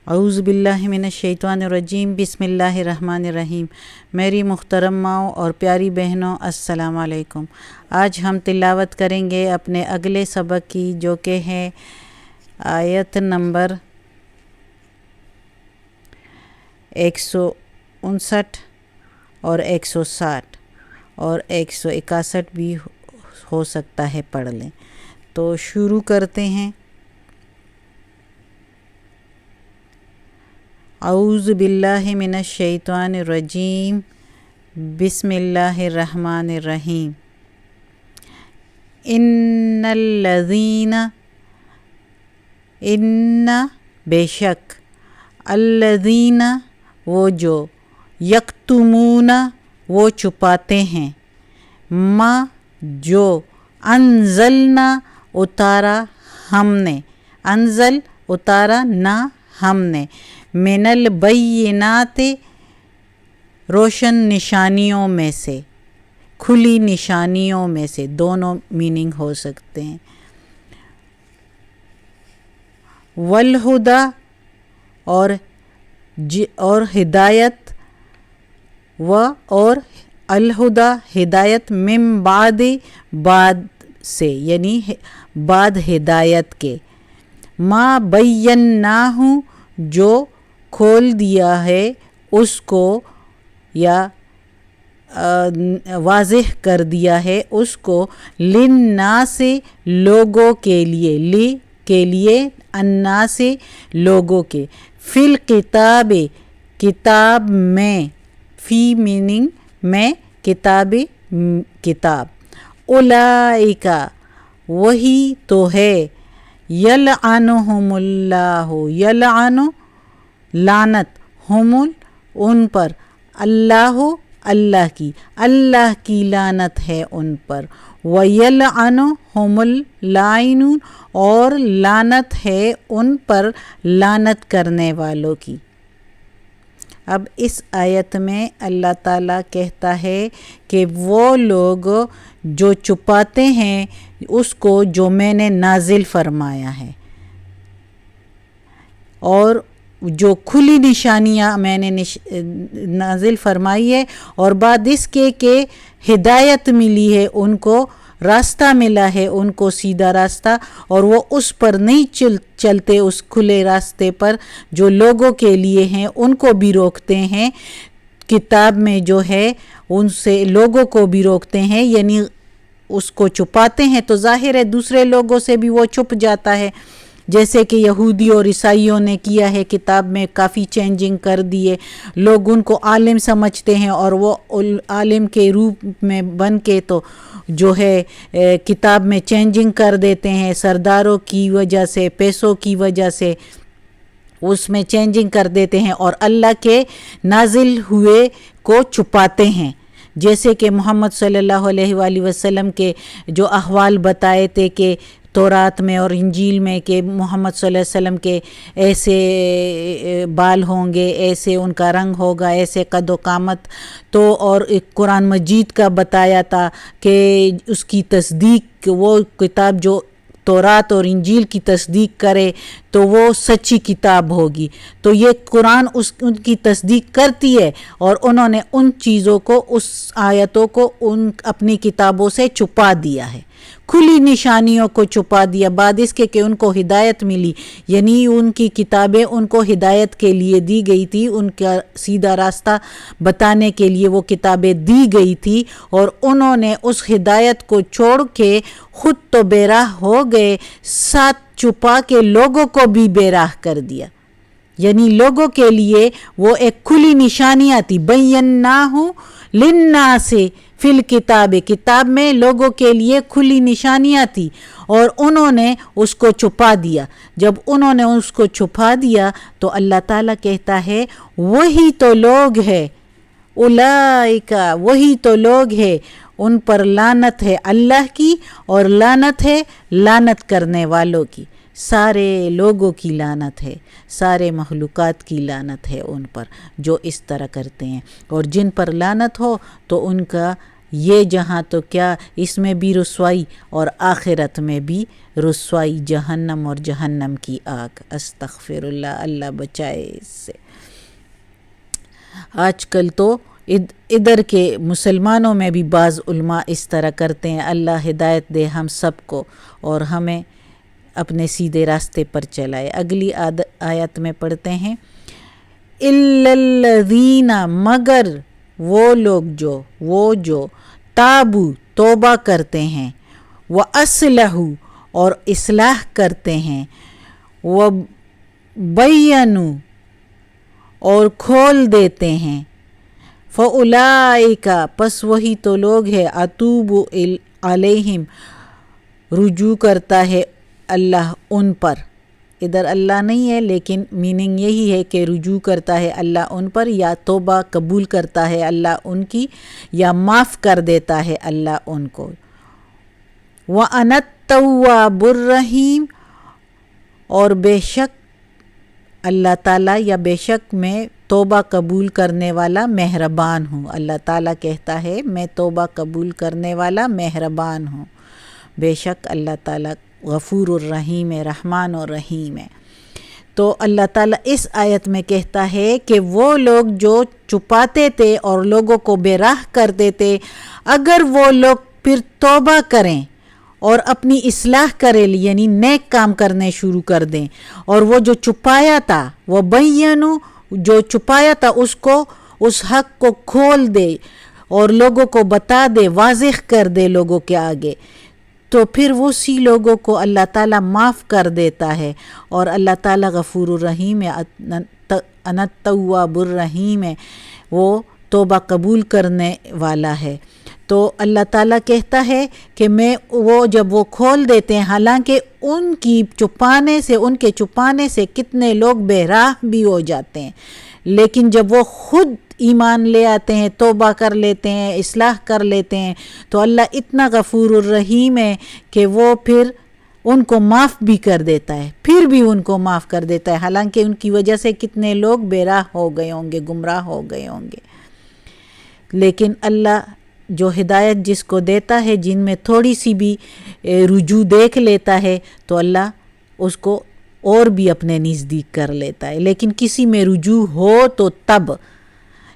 اعوذ باللہ من الشیطان الرجیم، بسم اللہ الرحمن الرحیم۔ میری محترم ماؤں اور پیاری بہنوں، السلام علیکم۔ آج ہم تلاوت کریں گے اپنے اگلے سبق کی، جو کہ ہے آیت نمبر 159 اور 160 اور 161 بھی ہو سکتا ہے، پڑھ لیں۔ تو شروع کرتے ہیں۔ اعوذ باللہ من الشیطان الرجیم، بسم اللہ الرحمن الرحیم۔ ان بے شک، الذین وہ جو، یکتمون وہ چھپاتے ہیں، ما جو، انزلنا اتارا ہم نے، انزل اتارا نہ ہم نے، من البینات روشن نشانیوں میں سے، کھلی نشانیوں میں سے، دونوں میننگ ہو سکتے ہیں۔ والہدی اور ہدایت، اور الہدی ہدایت، من بعد سے یعنی بعد ہدایت کے، ما بیناہ جو کھول دیا ہے اس کو یا واضح کر دیا ہے اس کو، للناس لوگوں کے لیے، لی کے لیے، الناس لوگوں کے، فی الکتاب کتاب میں، فی میننگ میں، کتاب کتاب، اولئک وہی تو ہے، یلعنہم اللہ، یلعن لعنت، ہم ان پر، اللہ کی لعنت ہے ان پر، وَيَلْعَنُهُمُ اللَّاعِنُونَ اور لعنت ہے ان پر لعنت کرنے والوں کی۔ اب اس آیت میں اللہ تعالیٰ کہتا ہے کہ وہ لوگ جو چھپاتے ہیں اس کو جو میں نے نازل فرمایا ہے، اور جو کھلی نشانیاں میں نے نازل فرمائی ہے، اور بعد اس کے کہ ہدایت ملی ہے ان کو، راستہ ملا ہے ان کو، سیدھا راستہ، اور وہ اس پر نہیں چلتے، اس کھلے راستے پر جو لوگوں کے لیے ہیں ان کو بھی روکتے ہیں، کتاب میں جو ہے ان سے لوگوں کو بھی روکتے ہیں، یعنی اس کو چھپاتے ہیں تو ظاہر ہے دوسرے لوگوں سے بھی وہ چھپ جاتا ہے، جیسے کہ یہودی اور عیسائیوں نے کیا ہے، کتاب میں کافی چینجنگ کر دیے، لوگ ان کو عالم سمجھتے ہیں اور وہ عالم کے روپ میں بن کے تو جو ہے کتاب میں چینجنگ کر دیتے ہیں، سرداروں کی وجہ سے، پیسوں کی وجہ سے اس میں چینجنگ کر دیتے ہیں، اور اللہ کے نازل ہوئے کو چھپاتے ہیں، جیسے کہ محمد صلی اللہ علیہ وآلہ وسلم کے جو احوال بتائے تھے کہ تورات میں اور انجیل میں، کہ محمد صلی اللہ علیہ وسلم کے ایسے بال ہوں گے، ایسے ان کا رنگ ہوگا، ایسے قد و قامت، تو اور ایک قرآن مجید کا بتایا تھا کہ اس کی تصدیق، وہ کتاب جو تورات اور انجیل کی تصدیق کرے تو وہ سچی کتاب ہوگی، تو یہ قرآن ان کی تصدیق کرتی ہے، اور انہوں نے ان چیزوں کو، اس آیتوں کو ان اپنی کتابوں سے چھپا دیا ہے، کھلی نشانیوں کو چھپا دیا، بعد اس کے کہ ان کو ہدایت ملی، یعنی ان کی کتابیں ان کو ہدایت کے لیے دی گئی تھی، ان کا سیدھا راستہ بتانے کے لیے وہ کتابیں دی گئی تھی، اور انہوں نے اس ہدایت کو چھوڑ کے خود تو بے راہ ہو گئے، ساتھ چھپا کے لوگوں کو بھی بے راہ کر دیا، یعنی لوگوں کے لیے وہ ایک کھلی نشانیاں تھی، بیناہ للناس فی الکتاب، کتاب میں لوگوں کے لیے کھلی نشانیاں تھی، اور انہوں نے اس کو چھپا دیا۔ جب انہوں نے اس کو چھپا دیا تو اللہ تعالیٰ کہتا ہے وہی تو لوگ ہے، اولئک وہی تو لوگ ہے، ان پر لعنت ہے اللہ کی، اور لعنت ہے لعنت کرنے والوں کی، سارے لوگوں کی لعنت ہے، سارے مخلوقات کی لعنت ہے ان پر جو اس طرح کرتے ہیں، اور جن پر لعنت ہو تو ان کا یہ جہاں تو کیا اس میں بھی رسوائی اور آخرت میں بھی رسوائی، جہنم اور جہنم کی آگ۔ استغفر اللہ، اللہ بچائے اس سے۔ آج کل تو ادھر کے مسلمانوں میں بھی بعض علماء اس طرح کرتے ہیں۔ اللہ ہدایت دے ہم سب کو اور ہمیں اپنے سیدھے راستے پر چلائے۔ اگلی آیت میں پڑھتے ہیں، اِلَّا الَّذِينَ، مگر وہ لوگ جو تابو، توبہ کرتے ہیں، وَأَصْلَحُوا، اور اصلاح کرتے ہیں، وَبَيَّنُوا، اور کھول دیتے ہیں، فَأُولَئِكَ، پس وہی تو لوگ ہے، أَتُوبُ عَلَيْهِمْ، رجوع کرتا ہے اللہ ان پر۔ ادھر اللہ نہیں ہے لیکن میننگ یہی ہے کہ رجوع کرتا ہے اللہ ان پر، یا توبہ قبول کرتا ہے اللہ ان کی، یا معاف کر دیتا ہے اللہ ان کو۔ وَأَنَا التَّوَّابُ الرَّحِيمُ، اور بے شک اللہ تعالیٰ، یا بے شک میں توبہ قبول کرنے والا مہربان ہوں۔ اللہ تعالیٰ کہتا ہے میں توبہ قبول کرنے والا مہربان ہوں۔ بے شک اللہ تعالیٰ غفور الرحیم ہے، رحمان اور رحیم ہے۔ تو اللہ تعالیٰ اس آیت میں کہتا ہے کہ وہ لوگ جو چھپاتے تھے اور لوگوں کو بے راہ کرتے تھے، اگر وہ لوگ پھر توبہ کریں اور اپنی اصلاح کریں، یعنی نیک کام کرنے شروع کر دیں، اور وہ جو چھپایا تھا، وہ بینو، جو چھپایا تھا اس کو، اس حق کو کھول دے اور لوگوں کو بتا دے، واضح کر دے لوگوں کے آگے، تو پھر وہ اسی لوگوں کو اللہ تعالیٰ معاف کر دیتا ہے۔ اور اللہ تعالیٰ غفور الرحیم ہے، انا التواب الرحیم ہے، وہ توبہ قبول کرنے والا ہے۔ تو اللہ تعالیٰ کہتا ہے کہ میں وہ جب وہ کھول دیتے ہیں، حالانکہ ان کے چھپانے سے کتنے لوگ بے راہ بھی ہو جاتے ہیں، لیکن جب وہ خود ایمان لے آتے ہیں، توبہ کر لیتے ہیں، اصلاح کر لیتے ہیں، تو اللہ اتنا غفور الرحیم ہے کہ وہ پھر ان کو معاف بھی کر دیتا ہے، پھر بھی ان کو معاف کر دیتا ہے، حالانکہ ان کی وجہ سے کتنے لوگ بے راہ ہو گئے ہوں گے، گمراہ ہو گئے ہوں گے۔ لیکن اللہ جو ہدایت جس کو دیتا ہے، جن میں تھوڑی سی بھی رجوع دیکھ لیتا ہے، تو اللہ اس کو اور بھی اپنے نزدیک کر لیتا ہے۔ لیکن کسی میں رجوع ہو تو تب،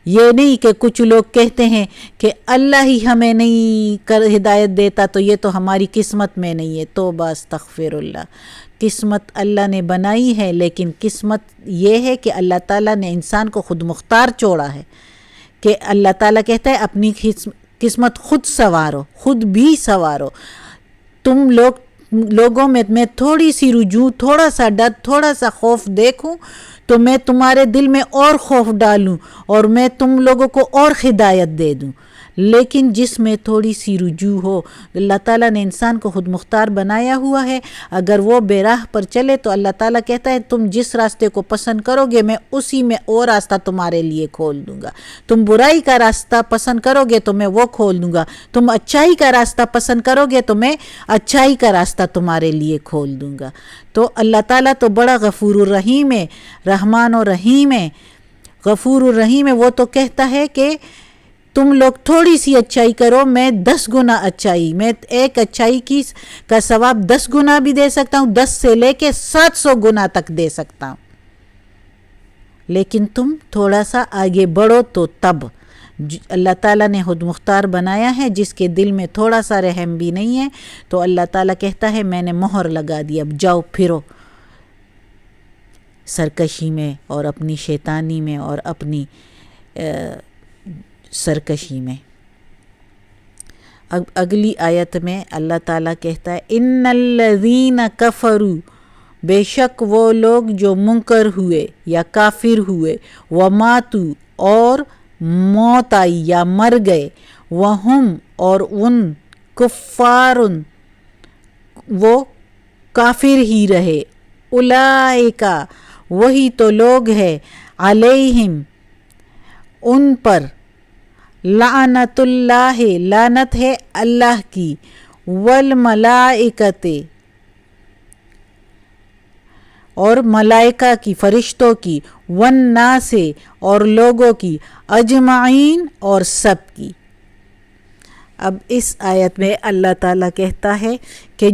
یہ نہیں کہ کچھ لوگ کہتے ہیں کہ اللہ ہی ہمیں نہیں ہدایت دیتا تو یہ تو ہماری قسمت میں نہیں ہے۔ توبہ، استغفر اللہ۔ قسمت اللہ نے بنائی ہے، لیکن قسمت یہ ہے کہ اللہ تعالیٰ نے انسان کو خود مختار چھوڑا ہے، کہ اللہ تعالیٰ کہتا ہے اپنی قسمت خود سنوارو، خود بھی سنوارو۔ تم لوگوں میں تھوڑی سی رجوع، تھوڑا سا ڈر، تھوڑا سا خوف دیکھوں تو میں تمہارے دل میں اور خوف ڈالوں اور میں تم لوگوں کو اور ہدایت دے دوں۔ لیکن جس میں تھوڑی سی رجوع ہو، اللہ تعالیٰ نے انسان کو خود مختار بنایا ہوا ہے، اگر وہ بے راہ پر چلے تو اللہ تعالیٰ کہتا ہے تم جس راستے کو پسند کرو گے میں اسی میں اور راستہ تمہارے لیے کھول دوں گا۔ تم برائی کا راستہ پسند کرو گے تو میں وہ کھول دوں گا، تم اچھائی کا راستہ پسند کرو گے تو میں اچھائی کا راستہ تمہارے لیے کھول دوں گا۔ تو اللہ تعالیٰ تو بڑا غفور الرحیم ہے، رحمان و رحیم ہے۔ غفور الرحیم ہے، وہ تو کہتا ہے کہ تم لوگ تھوڑی سی اچھائی کرو، میں 10 گنا اچھائی، میں ایک اچھائی کا ثواب 10 گنا بھی دے سکتا ہوں، 10 سے لے کے 700 گنا تک دے سکتا ہوں۔ لیکن تم تھوڑا سا آگے بڑھو تو تب۔ اللہ تعالیٰ نے خود مختار بنایا ہے، جس کے دل میں تھوڑا سا رحم بھی نہیں ہے تو اللہ تعالیٰ کہتا ہے میں نے مہر لگا دی، اب جاؤ پھرو سرکشی میں اور اپنی شیطانی میں اور اپنی سرکشی میں۔ اب اگلی آیت میں اللہ تعالیٰ کہتا ہے ان الذین کفروا، بے شک وہ لوگ جو منکر ہوئے یا کافر ہوئے، وماتوا، اور موت آئی یا مر گئے، وہم، اور ان، کفار، وہ کافر ہی رہے، اولئک، وہی تو لوگ ہے، علیہم، ان پر، لعنت اللہ، لعنت ہے اللہ کی، والملائکۃ، اور ملائکہ کی، فرشتوں کی، والناس، اور لوگوں کی، اجمعین، اور سب کی۔ اب اس آیت میں اللہ تعالیٰ کہتا ہے کہ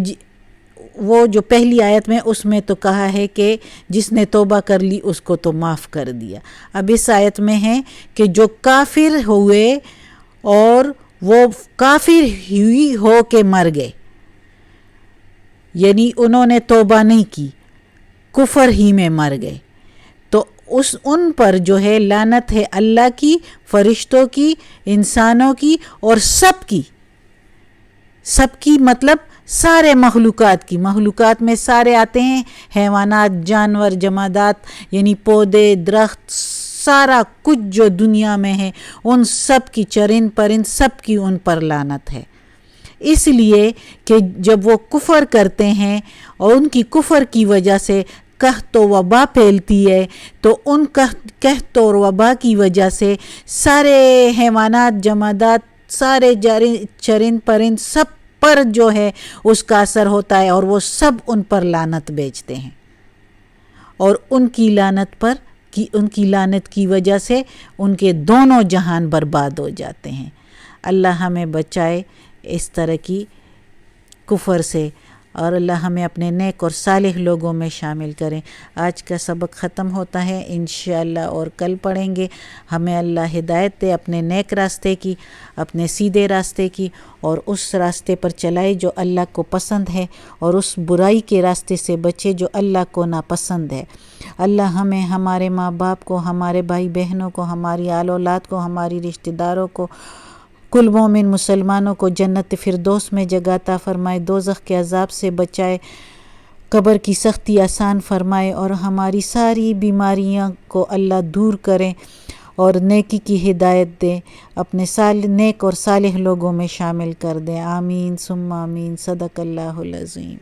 وہ جو پہلی آیت میں اس میں تو کہا ہے کہ جس نے توبہ کر لی اس کو تو معاف کر دیا. اب اس آیت میں ہے کہ جو کافر ہوئے اور وہ کافر ہی ہو کے مر گئے، یعنی انہوں نے توبہ نہیں کی، کفر ہی میں مر گئے، تو ان پر جو ہے لعنت ہے اللہ کی، فرشتوں کی، انسانوں کی اور سب کی مطلب سارے مخلوقات میں سارے آتے ہیں، حیوانات، جانور، جمادات، یعنی پودے، درخت، سارا کچھ جو دنیا میں ہے ان سب کی، چرند پرند سب کی ان پر لعنت ہے. اس لیے کہ جب وہ کفر کرتے ہیں اور ان کی کفر کی وجہ سے قحط و وبا پھیلتی ہے، تو ان قحط و وبا کی وجہ سے سارے حیوانات، جمادات، سارے چرند پرند سب پر جو ہے اس کا اثر ہوتا ہے اور وہ سب ان پر لعنت بھیجتے ہیں، اور ان کی لعنت کی وجہ سے ان کے دونوں جہان برباد ہو جاتے ہیں. اللہ ہمیں بچائے اس طرح کی کفر سے، اور اللہ ہمیں اپنے نیک اور صالح لوگوں میں شامل کریں. آج کا سبق ختم ہوتا ہے انشاءاللہ، اور کل پڑھیں گے. ہمیں اللہ ہدایت دے اپنے نیک راستے کی، اپنے سیدھے راستے کی، اور اس راستے پر چلائے جو اللہ کو پسند ہے، اور اس برائی کے راستے سے بچے جو اللہ کو ناپسند ہے. اللہ ہمیں، ہمارے ماں باپ کو، ہمارے بھائی بہنوں کو، ہماری آل اولاد کو، ہماری رشتہ داروں کو، کل مومن مسلمانوں کو جنت فردوس میں جگہ عطا فرمائے، دوزخ کے عذاب سے بچائے، قبر کی سختی آسان فرمائے، اور ہماری ساری بیماریاں کو اللہ دور کریں اور نیکی کی ہدایت دیں، اپنے نیک اور صالح لوگوں میں شامل کر دیں. آمین ثم آمین. صدق اللہ العظیم.